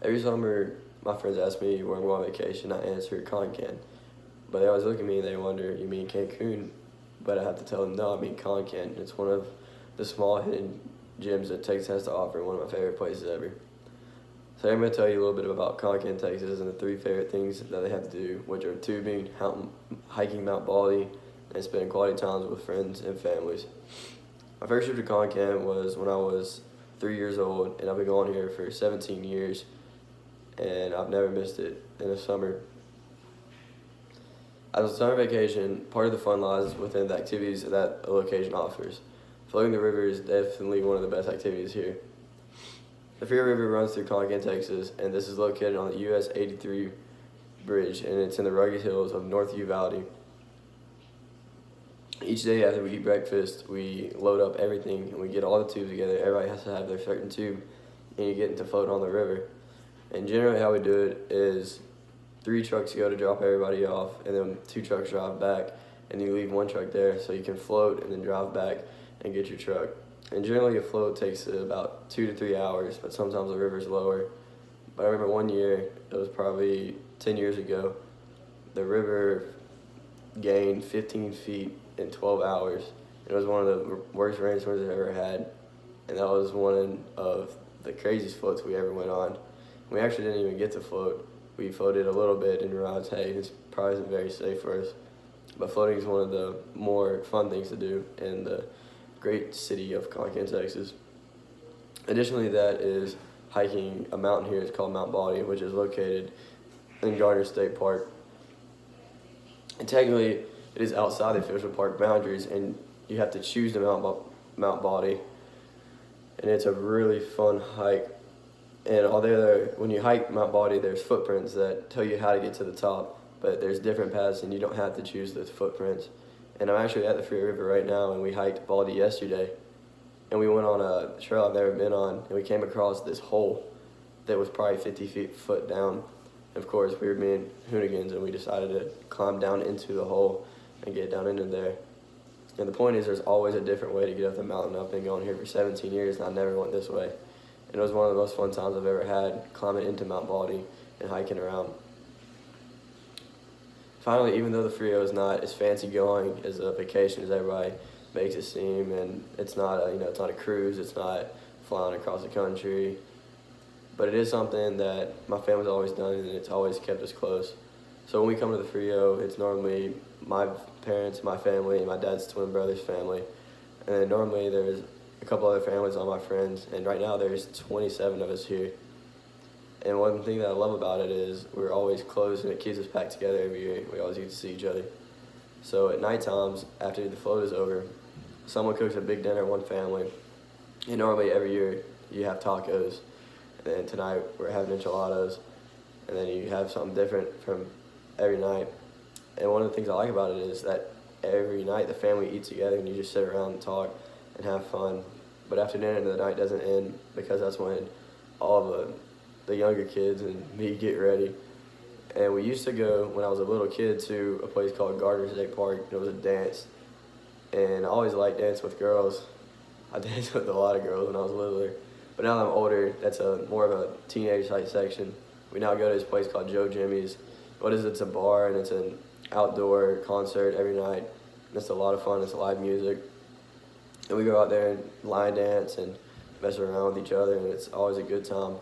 Every summer, my friends ask me where I'm going on vacation. I answer Concan. But they always look at me and they wonder, you mean Cancun? But I have to tell them, no, I mean Concan. It's one of the small hidden gems that Texas has to offer, one of my favorite places ever. So I'm going to tell you a little bit about Concan, Texas, and the three favorite things that they have to do, which are tubing, hiking Mount Baldy, and spending quality times with friends and families. My first trip to Concan was when I was 3 years old, and I've been going here for 17 years, and I've never missed it in the summer. As a summer vacation, part of the fun lies within the activities that a location offers. Floating the river is definitely one of the best activities here. The Frio River runs through Concan, Texas, and this is located on the US 83 bridge, and it's in the rugged hills of North Uvalde. Each day after we eat breakfast, we load up everything and we get all the tubes together. Everybody has to have their certain tube, and you get to float on the river. And generally how we do it is 3 trucks go to drop everybody off, and then 2 trucks drive back, and you leave 1 truck there so you can float and then drive back and get your truck. And generally a float takes about 2 to 3 hours, but sometimes the river's lower. But I remember one year, it was probably 10 years ago, the river gained 15 feet in 12 hours. It was one of the worst rainstorms I've ever had, and that was one of the craziest floats we ever went on. We actually didn't even get to float. We floated a little bit and realized, hey, this probably isn't very safe for us. But floating is one of the more fun things to do in the great city of Concan, Texas. Additionally, that is hiking a mountain here. It's called Mount Baldy, which is located in Gardner State Park. And technically, it is outside the official park boundaries, and you have to choose the Mount Baldy. And it's a really fun hike. And although when you hike Mount Baldy, there's footprints that tell you how to get to the top, but there's different paths, and you don't have to choose those footprints. And I'm actually at the Frio River right now, and we hiked Baldy yesterday. And we went on a trail I've never been on, and we came across this hole that was probably 50 foot down. And of course, we were being hoonigans, and we decided to climb down into the hole and get down into there. And the point is, there's always a different way to get up the mountain. I've been going here for 17 years, and I never went this way. And it was one of the most fun times I've ever had, climbing into Mount Baldy and hiking around. Finally, even though the Frio is not as fancy going as a vacation as everybody makes it seem, and it's not a cruise, it's not flying across the country, but it is something that my family's always done, and it's always kept us close. So when we come to the Frio, it's normally my parents, my family, and my dad's twin brother's family, and then normally there's a couple other families, all my friends, and right now there's 27 of us here. And one thing that I love about it is we're always close, and it keeps us packed together every year. We always get to see each other. So at night times, after the float is over, someone cooks a big dinner, one family, and normally every year you have tacos, and then tonight we're having enchiladas, and then you have something different from every night. And one of the things I like about it is that every night the family eats together, and you just sit around and talk and have fun. But after dinner, the night doesn't end, because that's when all of the younger kids and me get ready. And we used to go, when I was a little kid, to a place called Gardner State Park. It was a dance, and I always liked dancing with girls. I danced with a lot of girls when I was littler. But now that I'm older, that's more of a teenage type section. We now go to this place called Joe Jimmy's. It's a bar, and it's an outdoor concert every night. It's a lot of fun. It's live music. And we go out there and line dance and mess around with each other, and it's always a good time.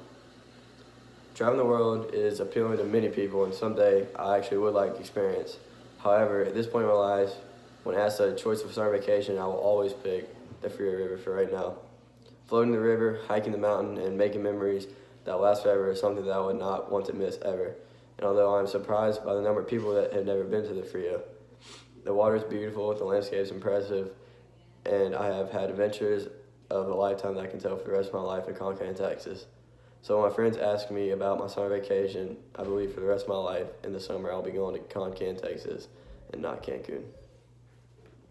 Traveling the world is appealing to many people, and someday I actually would like to experience. However, at this point in my life, when asked a choice of summer vacation, I will always pick the Frio River for right now. Floating the river, hiking the mountain, and making memories that last forever is something that I would not want to miss ever. And although I'm surprised by the number of people that have never been to the Frio, the water is beautiful, the landscape is impressive, and I have had adventures of a lifetime that I can tell for the rest of my life in Concan, Texas. So when my friends ask me about my summer vacation, I believe for the rest of my life in the summer I'll be going to Concan, Texas, and not Cancun.